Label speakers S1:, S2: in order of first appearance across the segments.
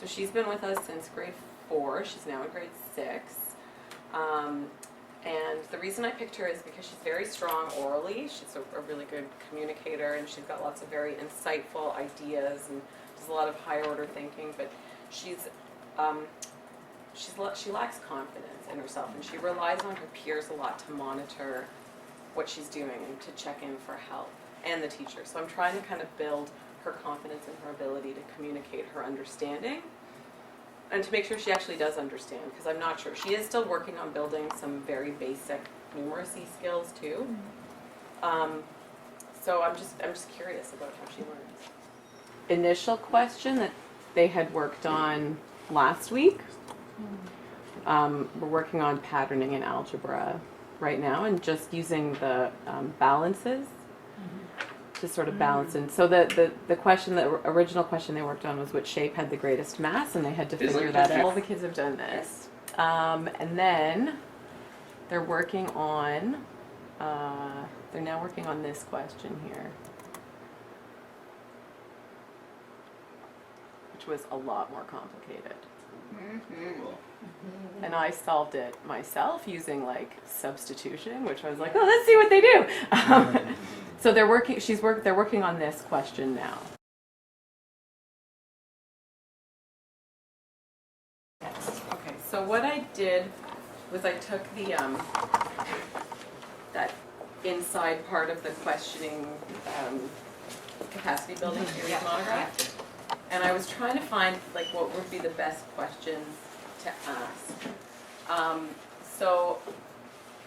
S1: So she's been with us since grade 4. She's now in grade 6. And the reason I picked her is because she's very strong orally. She's a really good communicator, and she's got lots of very insightful ideas and does a lot of higher order thinking. But she lacks confidence in herself, and she relies on her peers a lot to monitor what she's doing and to check in for help, and the teacher. So I'm trying to kind of build her confidence in her ability to communicate her understanding, and to make sure she actually does understand, because I'm not sure. She is still working on building some very basic numeracy skills too. So I'm just curious about how she learns. Initial question that they had worked on last week. We're working on patterning in algebra right now, and just using the balances to sort of balance. And so the question, the original question they worked on was which shape had the greatest mass, and they had to figure that out. All the kids have done this. And then they're working on, they're now working on this question here, which was a lot more complicated. And I solved it myself using like substitution, which I was like, oh, let's see what they do. So they're working on this question now. Okay, so what I did was I took the that inside part of the questioning capacity building series monograph, and I was trying to find like what would be the best questions to ask. So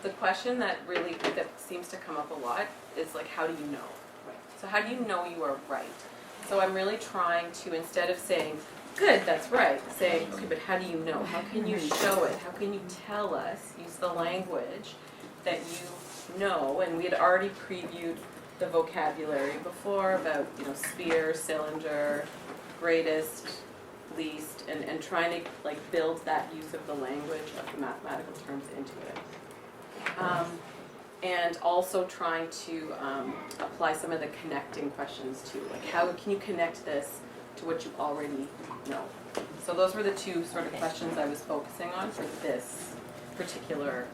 S1: the question that seems to come up a lot is like, how do you know? So how do you know you are right? So I'm really trying to, instead of saying, good, that's right, say, okay, but how do you know? How can you show it? How can you tell us, use the language that you know? And we had already previewed the vocabulary before about, sphere, cylinder, greatest, least, and trying to like build that use of the language of the mathematical terms into it. And also trying to apply some of the connecting questions too, like how can you connect this to what you already know? So those were the two sort of questions I was focusing on for this particular